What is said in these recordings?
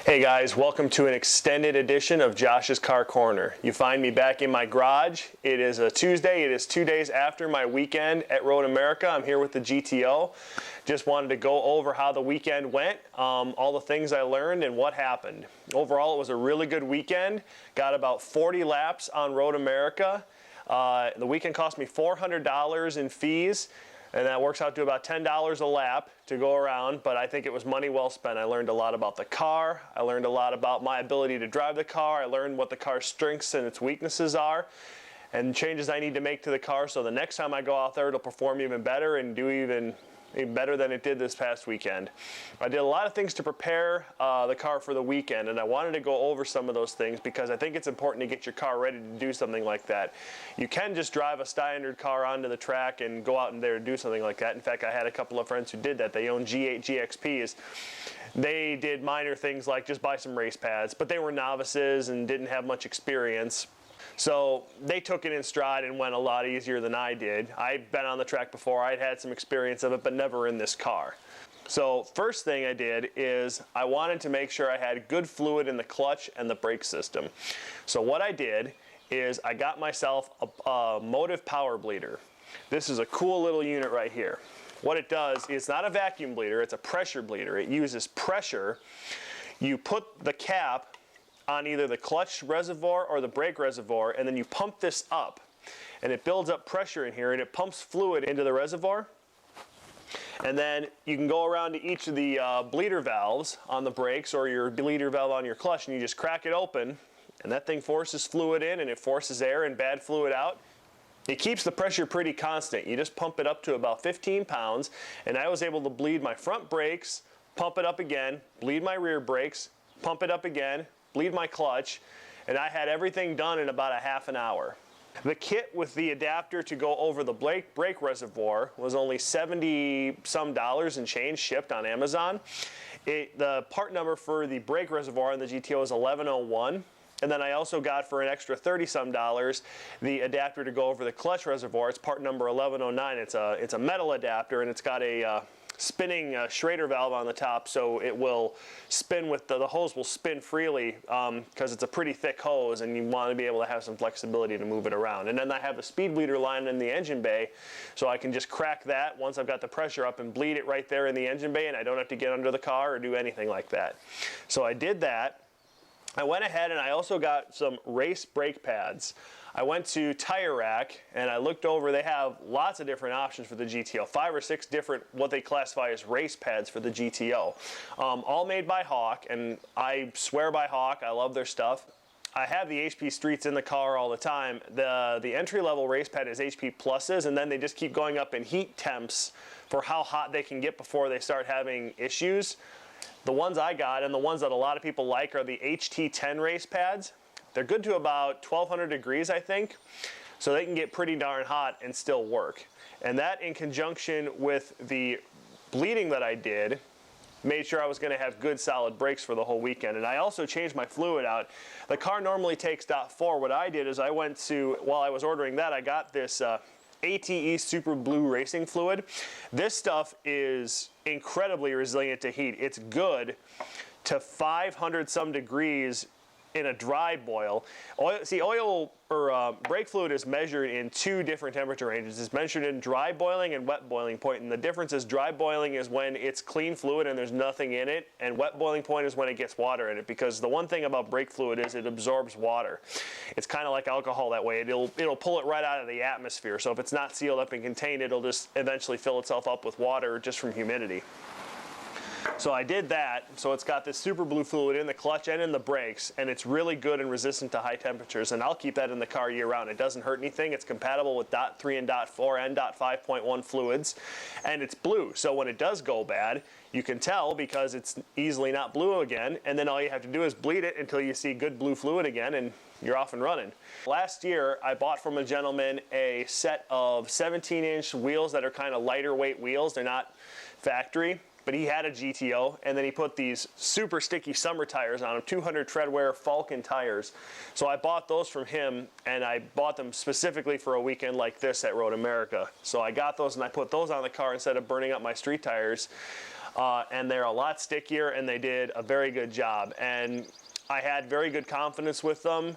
Hey guys, welcome to an extended edition of Josh's Car Corner. You find me back in my garage. It is a Tuesday. It is 2 days after my weekend at Road America. I'm here with the GTO. Just wanted to go over how the weekend went, all the things I learned and what happened. Overall, it was a really good weekend. Got about 40 laps on Road America. The weekend cost me $400 in fees. And that works out to about $10 a lap to go around, but I think it was money well spent. I learned a lot about the car. I learned a lot about my ability to drive the car. I learned what the car's strengths and its weaknesses are and changes I need to make to the car so the next time I go out there it'll perform even better and do even better than it did this past weekend. I did a lot of things to prepare the car for the weekend, and I wanted to go over some of those things because I think it's important to get your car ready to do something like that. You can just drive a standard car onto the track and go out in there and do something like that. In fact, I had a couple of friends who did that. They own G8 GXPs. They did minor things like just buy some race pads, but they were novices and didn't have much experience. So they took it in stride and went a lot easier than I did. I'd been on the track before, I'd had some experience of it, but never in this car. So first thing I did is I wanted to make sure I had good fluid in the clutch and the brake system. So what I did is I got myself a Motive power bleeder. This is a cool little unit right here. What it does, it's not a vacuum bleeder, it's a pressure bleeder. It uses pressure. You put the cap on either the clutch reservoir or the brake reservoir, and then you pump this up and it builds up pressure in here and it pumps fluid into the reservoir, and then you can go around to each of the bleeder valves on the brakes or your bleeder valve on your clutch and you just crack it open and that thing forces fluid in and it forces air and bad fluid out. It keeps the pressure pretty constant. You just pump it up to about 15 pounds, and I was able to bleed my front brakes, pump it up again, bleed my rear brakes, pump it up again, bleed my clutch, and I had everything done in about a half an hour. The kit with the adapter to go over the brake reservoir was only $70 some and change shipped on Amazon. The part number for the brake reservoir in the GTO is 1101. And then I also got for an extra $30 some the adapter to go over the clutch reservoir. It's part number 1109. It's a metal adapter and it's got a spinning Schrader valve on the top, so it will spin with the hose will spin freely because it's a pretty thick hose and you want to be able to have some flexibility to move it around. And then I have a speed bleeder line in the engine bay, so I can just crack that once I've got the pressure up and bleed it right there in the engine bay, and I don't have to get under the car or do anything like that. So I did that. I went ahead and I also got some race brake pads. I went to Tire Rack and I looked over. They have lots of different options for the GTO, 5 or 6 different what they classify as race pads for the GTO, all made by Hawk, and I swear by Hawk. I love their stuff. I have the HP Streets in the car all the time. The entry-level race pad is HP Pluses, and then they just keep going up in heat temps for how hot they can get before they start having issues. The ones I got and the ones that a lot of people like are the HT10 race pads. They're good to about 1200 degrees, I think, so they can get pretty darn hot and still work. And that, in conjunction with the bleeding that I did, made sure I was going to have good solid brakes for the whole weekend. And I also changed my fluid out. The car normally takes .4. What I did is I went to, while I was ordering that, I got this ATE Super Blue Racing Fluid. This stuff is incredibly resilient to heat. It's good to 500 some degrees in a dry boil. Oil or brake fluid is measured in 2 different temperature ranges. It's measured in dry boiling and wet boiling point, and the difference is dry boiling is when it's clean fluid and there's nothing in it, and wet boiling point is when it gets water in it, because the one thing about brake fluid is it absorbs water. It's kind of like alcohol that way. It'll pull it right out of the atmosphere, so if it's not sealed up and contained, it'll just eventually fill itself up with water just from humidity. So I did that, so it's got this super blue fluid in the clutch and in the brakes, and it's really good and resistant to high temperatures, and I'll keep that in the car year round. It doesn't hurt anything. It's compatible with .3 and .4 and .5.1 fluids, and it's blue, so when it does go bad, you can tell because it's easily not blue again, and then all you have to do is bleed it until you see good blue fluid again, and you're off and running. Last year, I bought from a gentleman a set of 17-inch wheels that are kind of lighter weight wheels. They're not factory, but he had a GTO, and then he put these super sticky summer tires on them, 200 treadwear Falcon tires. So I bought those from him, and I bought them specifically for a weekend like this at Road America. So I got those and I put those on the car instead of burning up my street tires. and they're a lot stickier, and they did a very good job. And I had very good confidence with them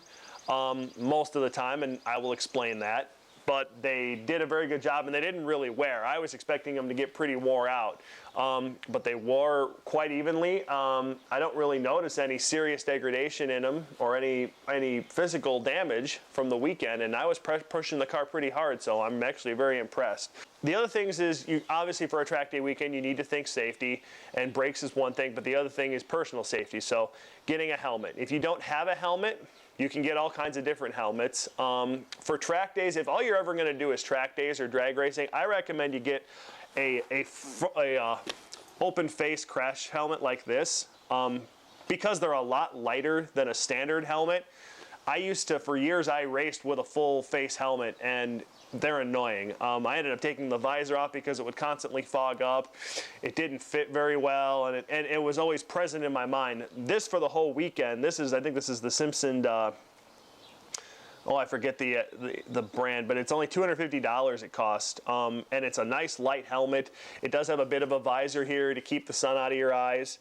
most of the time, and I will explain that. But they did a very good job, and they didn't really wear. I was expecting them to get pretty wore out, but they wore quite evenly. I don't really notice any serious degradation in them or any physical damage from the weekend, and I was pushing the car pretty hard, so I'm actually very impressed. The other things is, obviously for a track day weekend, you need to think safety, and brakes is one thing, but the other thing is personal safety. So getting a helmet. If you don't have a helmet, you can get all kinds of different helmets. For track days, if all you're ever going to do is track days or drag racing, I recommend you get a open face crash helmet like this, because they're a lot lighter than a standard helmet. For years I raced with a full face helmet, and they're annoying. I ended up taking the visor off because it would constantly fog up. It didn't fit very well, and it was always present in my mind. This for the whole weekend, I think this is the Simpson, I forget the brand, but it's only $250 it cost, and it's a nice light helmet. It does have a bit of a visor here to keep the sun out of your eyes.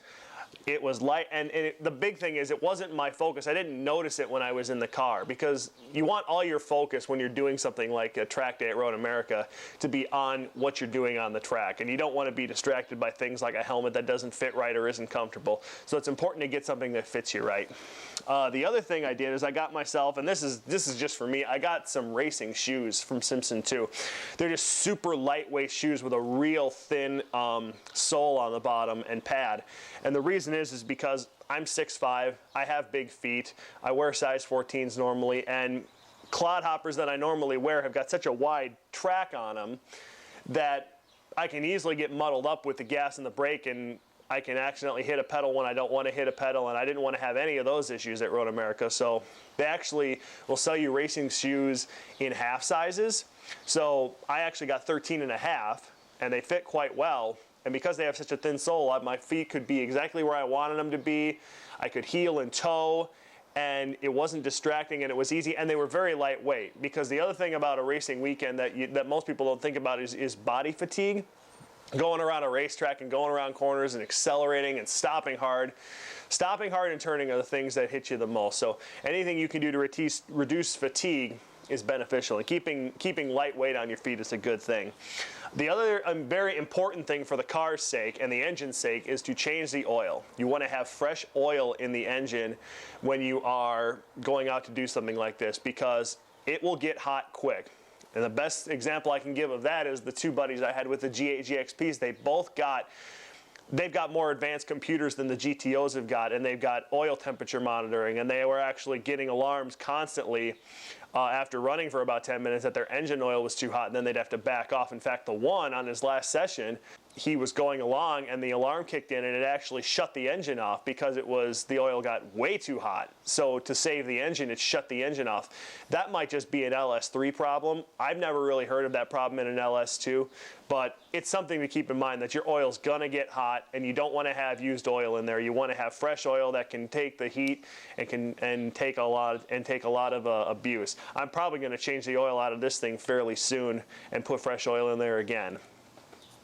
It was light, and the big thing is it wasn't my focus. I didn't notice it when I was in the car, because you want all your focus when you're doing something like a track day at Road America to be on what you're doing on the track, and you don't want to be distracted by things like a helmet that doesn't fit right or isn't comfortable. So it's important to get something that fits you right. The other thing I did is I got myself, and this is just for me, I got some racing shoes from Simpson too. They're just super lightweight shoes with a real thin sole on the bottom and pad. And the reason is because I'm 6'5", I have big feet, I wear size 14s normally, and clodhoppers that I normally wear have got such a wide track on them that I can easily get muddled up with the gas and the brake, and I can accidentally hit a pedal when I don't want to hit a pedal, and I didn't want to have any of those issues at Road America. So they actually will sell you racing shoes in half sizes. So I actually got 13.5, and they fit quite well. And because they have such a thin sole, my feet could be exactly where I wanted them to be. I could heel and toe, and it wasn't distracting, and it was easy, and they were very lightweight. Because the other thing about a racing weekend that most people don't think about is body fatigue. Going around a racetrack and going around corners and accelerating and stopping hard. Stopping hard and turning are the things that hit you the most. So anything you can do to reduce fatigue is beneficial, and keeping lightweight on your feet is a good thing. The other very important thing for the car's sake and the engine's sake is to change the oil. You want to have fresh oil in the engine when you are going out to do something like this, because it will get hot quick. And the best example I can give of that is the two buddies I had with the G8 GXPs. They've got more advanced computers than the GTOs have got, and they've got oil temperature monitoring, and they were actually getting alarms constantly after running for about 10 minutes that their engine oil was too hot, and then they'd have to back off. In fact, the one on his last session, he was going along and the alarm kicked in, and it actually shut the engine off because the oil got way too hot. So to save the engine, it shut the engine off. That might just be an LS3 problem. I've never really heard of that problem in an LS2, but it's something to keep in mind that your oil's gonna get hot, and you don't want to have used oil in there. You want to have fresh oil that can take the heat and take a lot of abuse. I'm probably going to change the oil out of this thing fairly soon and put fresh oil in there again.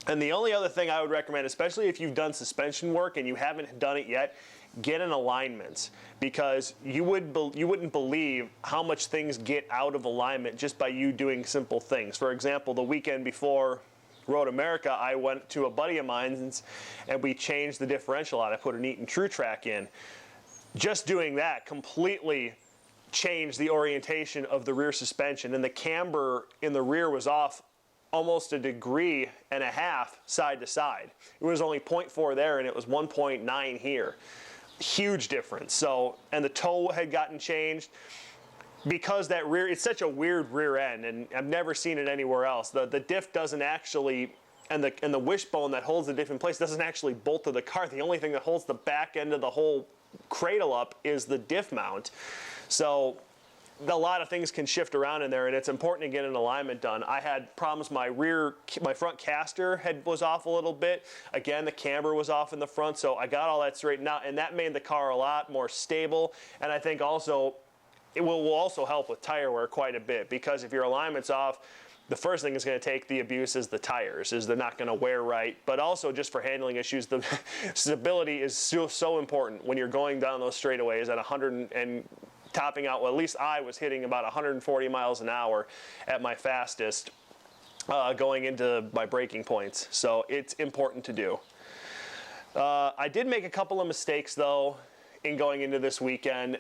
And the only other thing I would recommend, especially if you've done suspension work and you haven't done it yet, get an alignment, because you wouldn't believe how much things get out of alignment just by you doing simple things. For example, the weekend before Road America, I went to a buddy of mine's and we changed the differential out. I put an Eaton True Track in. Just doing that completely changed the orientation of the rear suspension, and the camber in the rear was off almost 1.5 degrees side to side. It was only 0.4 there, and it was 1.9 here. Huge difference. So, and the toe had gotten changed. Because that rear, it's such a weird rear end, and I've never seen it anywhere else. The diff doesn't actually, and the wishbone that holds the diff in place doesn't actually bolt to the car. The only thing that holds the back end of the whole cradle up is the diff mount. So a lot of things can shift around in there, and it's important to get an alignment done. I had problems, my front caster was off a little bit. Again, the camber was off in the front, so I got all that straightened out, and that made the car a lot more stable. And I think also it will also help with tire wear quite a bit, because if your alignment's off, the first thing that's going to take the abuse is the tires, is they're not going to wear right, but also just for handling issues, the stability is so important when you're going down those straightaways at 100 and topping out. Well, at least I was hitting about 140 miles an hour at my fastest going into my braking points. So it's important to do. I did make a couple of mistakes though in going into this weekend.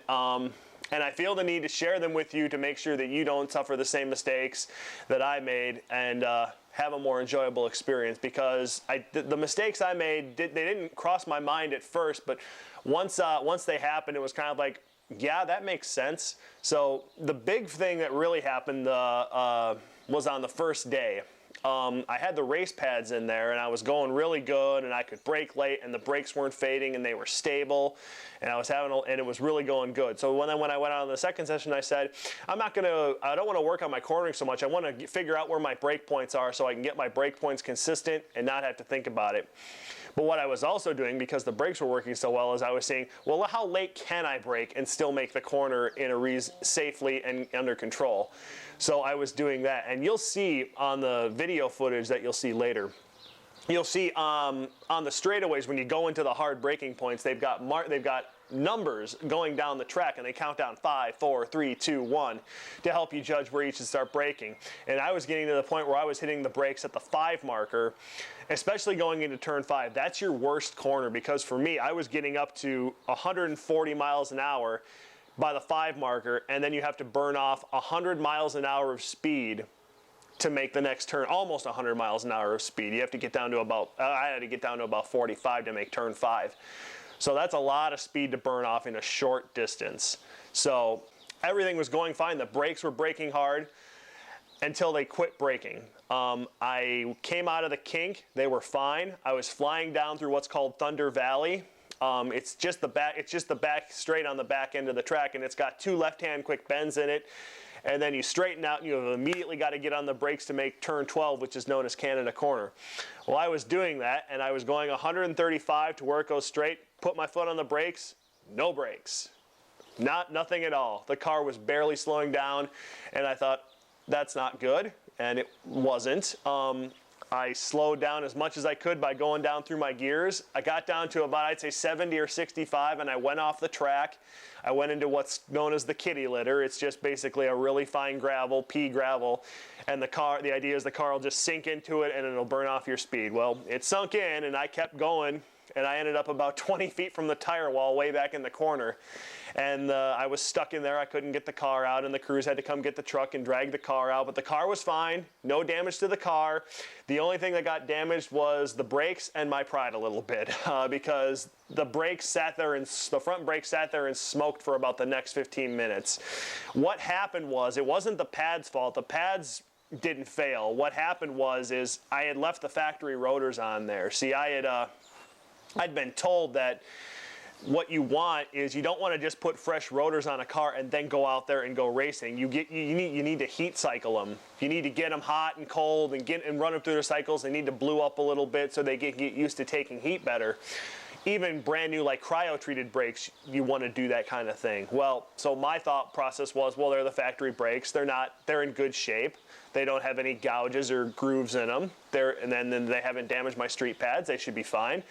And I feel the need to share them with you to make sure that you don't suffer the same mistakes that I made and have a more enjoyable experience, because the mistakes I made, they didn't cross my mind at first, but once they happened, it was kind of like, yeah, that makes sense. So the big thing that really happened was on the first day. I had the race pads in there and I was going really good and I could brake late and the brakes weren't fading and they were stable and and it was really going good. So when I went out on the second session, I said, I don't want to work on my cornering so much. I want to figure out where my brake points are so I can get my brake points consistent and not have to think about it. But what I was also doing, because the brakes were working so well, is I was saying, well, how late can I brake and still make the corner in safely and under control? So I was doing that, and you'll see on the video footage that you'll see later. You'll see on the straightaways when you go into the hard braking points, they've got numbers going down the track, and they count down 5, 4, 3, 2, 1 to help you judge where you should start braking. And I was getting to the point where I was hitting the brakes at the 5 marker, especially going into turn 5. That's your worst corner, because for me, I was getting up to 140 miles an hour by the 5 marker, and then you have to burn off 100 miles an hour of speed to make the next turn, almost 100 miles an hour of speed. You have to get down to about, I had to get down to about 45 to make turn 5. So that's a lot of speed to burn off in a short distance. So everything was going fine. The brakes were braking hard until they quit braking. I came out of the kink, they were fine. I was flying down through what's called Thunder Valley. It's just the back straight on the back end of the track, and it's got 2 left-hand quick bends in it. And then you straighten out and you have immediately got to get on the brakes to make turn 12, which is known as Canada Corner. Well, I was doing that, and I was going 135 to where it goes straight, put my foot on the brakes, no brakes. Nothing at all. The car was barely slowing down, and I thought, that's not good, and it wasn't. I slowed down as much as I could by going down through my gears. I got down to about, I'd say 70 or 65, and I went off the track. I went into what's known as the kitty litter. It's just basically a really fine gravel, pea gravel, and the idea is the car will just sink into it and it'll burn off your speed. Well, it sunk in, and I kept going, and I ended up about 20 feet from the tire wall way back in the corner. And I was stuck in there. I couldn't get the car out, and the crews had to come get the truck and drag the car out. But the car was fine. No damage to the car. The only thing that got damaged was the brakes and my pride a little bit because the brakes sat there and the front brakes sat there and smoked for about the next 15 minutes. What happened was, it wasn't the pads' fault. The pads didn't fail. What happened is I had left the factory rotors on there. See, I'd been told that what you want is, you don't want to just put fresh rotors on a car and then go out there and go racing. You need to heat cycle them. You need to get them hot and cold and run them through their cycles. They need to blue up a little bit so they get used to taking heat better. Even brand new, like cryo-treated brakes, you want to do that kind of thing. Well, so my thought process was, well, they're the factory brakes. They're in good shape. They don't have any gouges or grooves in them. And then they haven't damaged my street pads. They should be fine.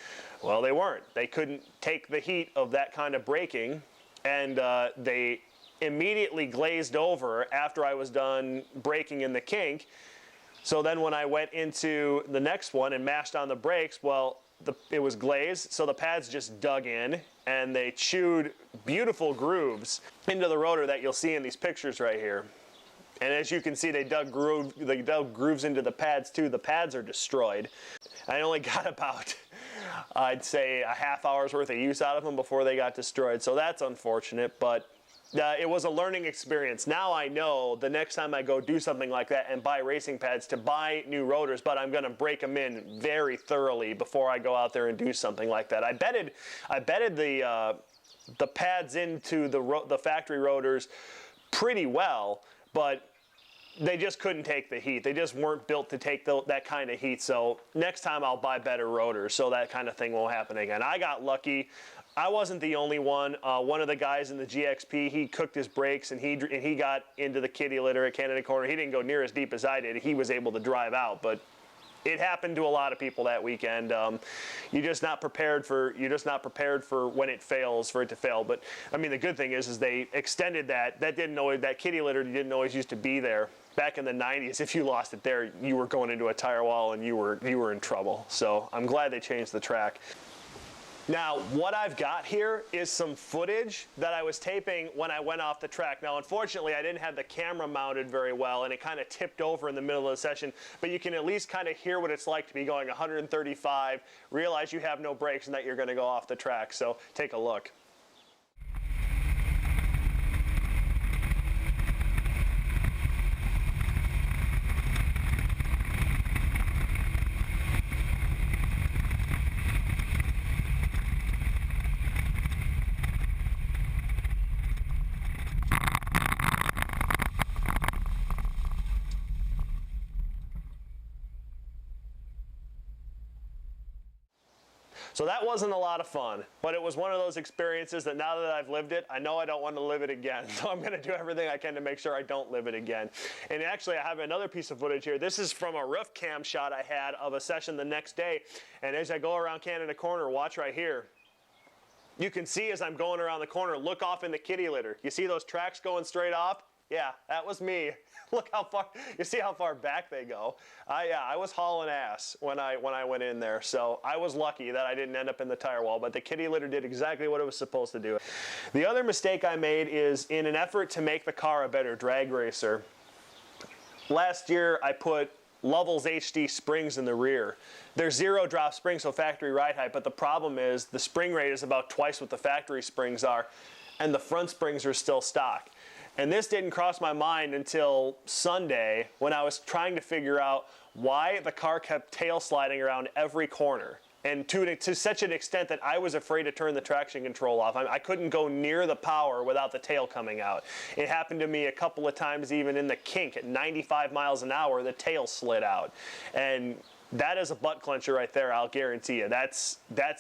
Well, they weren't. They couldn't take the heat of that kind of braking, and they immediately glazed over after I was done braking in the kink. So then when I went into the next one and mashed on the brakes, well, it was glazed, so the pads just dug in, and they chewed beautiful grooves into the rotor that you'll see in these pictures right here. And as you can see, they dug grooves into the pads too. The pads are destroyed. I only got about, I'd say, a half hour's worth of use out of them before they got destroyed. So that's unfortunate, but it was a learning experience. Now I know the next time I go do something like that and buy racing pads to buy new rotors, but I'm going to break them in very thoroughly before I go out there and do something like that. I betted the pads into the factory rotors pretty well, but they just couldn't take the heat. They just weren't built to take that kind of heat. So next time I'll buy better rotors so that kind of thing won't happen again. I got lucky. I wasn't the only one. One of the guys in the GXP, he cooked his brakes and he got into the kitty litter at Canada Corner. He didn't go near as deep as I did. He was able to drive out, but it happened to a lot of people that weekend. You're just not prepared for when it fails, for it to fail. But I mean, the good thing is they extended that. That kitty litter didn't always used to be there. Back in the 90s, if you lost it there, you were going into a tire wall and you were in trouble. So I'm glad they changed the track. Now, what I've got here is some footage that I was taping when I went off the track. Now, unfortunately, I didn't have the camera mounted very well, and it kind of tipped over in the middle of the session, but you can at least kind of hear what it's like to be going 135, realize you have no brakes and that you're going to go off the track. So take a look. So that wasn't a lot of fun, but it was one of those experiences that now that I've lived it, I know I don't want to live it again. So I'm going to do everything I can to make sure I don't live it again. And actually, I have another piece of footage here. This is from a roof cam shot I had of a session the next day. And as I go around Canada Corner, watch right here. You can see as I'm going around the corner, look off in the kitty litter. You see those tracks going straight off? Yeah, that was me. Look how far, you see how far back they go. Yeah, I was hauling ass when I went in there. So I was lucky that I didn't end up in the tire wall, but the kitty litter did exactly what it was supposed to do. The other mistake I made is in an effort to make the car a better drag racer. Last year I put Lovell's HD springs in the rear. They're zero drop springs, so factory ride height, but the problem is the spring rate is about twice what the factory springs are, and the front springs are still stock. And this didn't cross my mind until Sunday when I was trying to figure out why the car kept tail sliding around every corner. And to such an extent that I was afraid to turn the traction control off. I couldn't go near the power without the tail coming out. It happened to me a couple of times even in the kink at 95 miles an hour, the tail slid out. And that is a butt clencher right there, I'll guarantee you. That's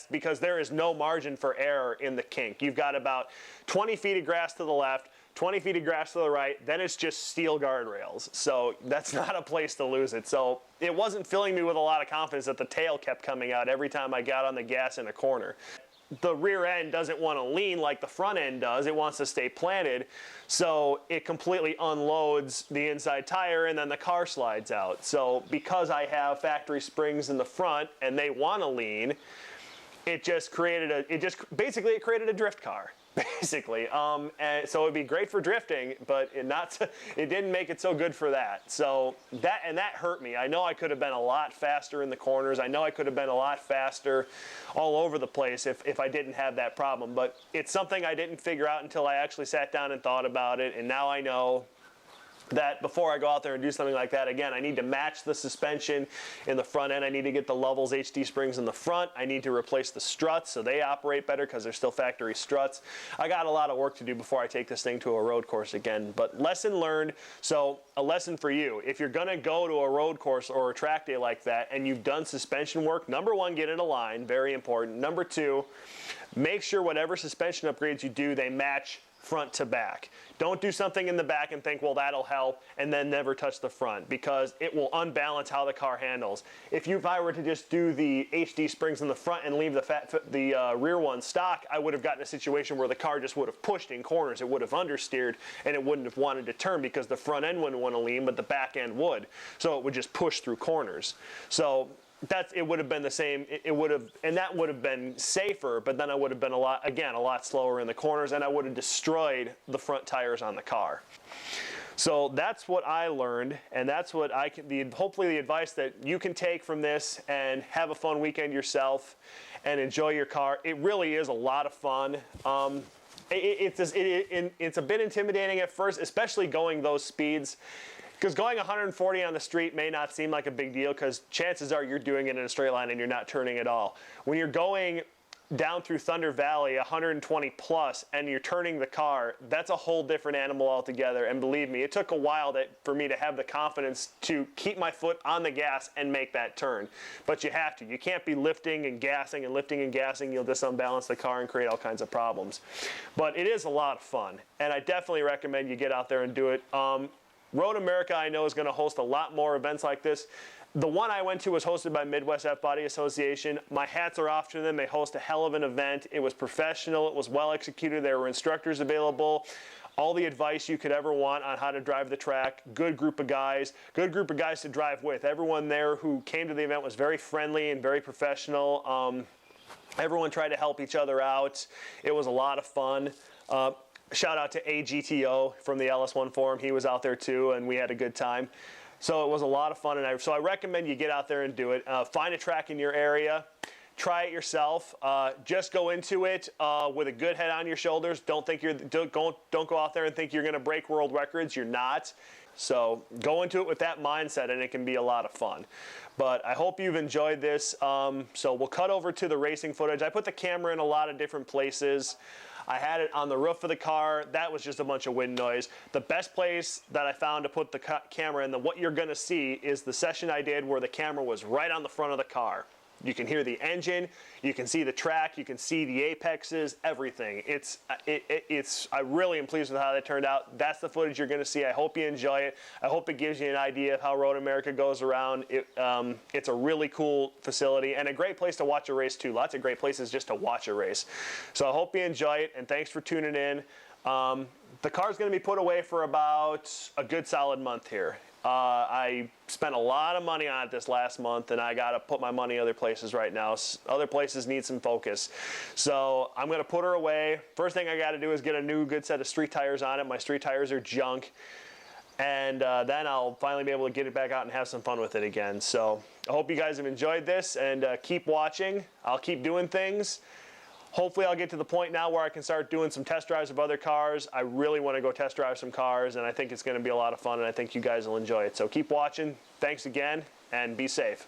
because there is no margin for error in the kink. You've got about 20 feet of grass to the left, 20 feet of grass to the right, then it's just steel guardrails. So that's not a place to lose it. So it wasn't filling me with a lot of confidence that the tail kept coming out every time I got on the gas in a corner. The rear end doesn't want to lean like the front end does. It wants to stay planted. So it completely unloads the inside tire and then the car slides out. So because I have factory springs in the front and they want to lean, it basically created a drift car. Basically, and so it'd be great for drifting, but it didn't make it so good for that. So that hurt me. I know I could have been a lot faster in the corners. I know I could have been a lot faster all over the place if I didn't have that problem. But it's something I didn't figure out until I actually sat down and thought about it. And now I know that before I go out there and do something like that, again, I need to match the suspension in the front end. I need to get the Lovell's HD springs in the front. I need to replace the struts so they operate better because they're still factory struts. I got a lot of work to do before I take this thing to a road course again, but lesson learned. So a lesson for you, if you're gonna go to a road course or a track day like that and you've done suspension work, number one, get it aligned, very important. Number two, make sure whatever suspension upgrades you do, they match front to back. Don't do something in the back and think, well, that'll help, and then never touch the front, because it will unbalance how the car handles. If I were to just do the HD springs in the front and leave the rear one stock, I would have gotten a situation where the car just would have pushed in corners. It would have understeered, and it wouldn't have wanted to turn because the front end wouldn't want to lean, but the back end would. So it would just push through corners. So it would have been the same. And that would have been safer, but then I would have been a lot slower in the corners, and I would have destroyed the front tires on the car. So that's what I learned, and that's what hopefully the advice that you can take from this and have a fun weekend yourself and enjoy your car. It really is a lot of fun. It's a bit intimidating at first, especially going those speeds. Because going 140 on the street may not seem like a big deal because chances are you're doing it in a straight line and you're not turning at all. When you're going down through Thunder Valley 120 plus and you're turning the car, that's a whole different animal altogether. And believe me, it took a while for me to have the confidence to keep my foot on the gas and make that turn. But you have to. You can't be lifting and gassing and lifting and gassing. You'll just unbalance the car and create all kinds of problems. But it is a lot of fun, and I definitely recommend you get out there and do it. Road America, I know, is going to host a lot more events like this. The one I went to was hosted by Midwest F-Body Association. My hats are off to them. They host a hell of an event. It was professional. It was well executed. There were instructors available. All the advice you could ever want on how to drive the track. Good group of guys. Good group of guys to drive with. Everyone there who came to the event was very friendly and very professional. Everyone tried to help each other out. It was a lot of fun. Shout out to AGTO from the LS1 forum. He was out there too, and we had a good time. So it was a lot of fun, and so I recommend you get out there and do it. Find a track in your area. Try it yourself. Just go into it with a good head on your shoulders. Don't go out there and think you're going to break world records. You're not. So go into it with that mindset, and it can be a lot of fun. But I hope you've enjoyed this. So we'll cut over to the racing footage. I put the camera in a lot of different places. I had it on the roof of the car. That was just a bunch of wind noise. The best place that I found to put the camera in, what you're going to see, is the session I did where the camera was right on the front of the car. You can hear the engine, you can see the track, you can see the apexes, everything. I really am pleased with how that turned out. That's the footage you're going to see. I hope you enjoy it. I hope it gives you an idea of how Road America goes around. It's a really cool facility and a great place to watch a race too. Lots of great places just to watch a race. So I hope you enjoy it, and thanks for tuning in. The car's going to be put away for about a good solid month here. I spent a lot of money on it this last month, and I got to put my money other places right now. Other places need some focus. So I'm going to put her away. First thing I got to do is get a new good set of street tires on it. My street tires are junk. And then I'll finally be able to get it back out and have some fun with it again. So I hope you guys have enjoyed this, and keep watching. I'll keep doing things. Hopefully I'll get to the point now where I can start doing some test drives of other cars. I really want to go test drive some cars, and I think it's going to be a lot of fun, and I think you guys will enjoy it. So keep watching. Thanks again, and be safe.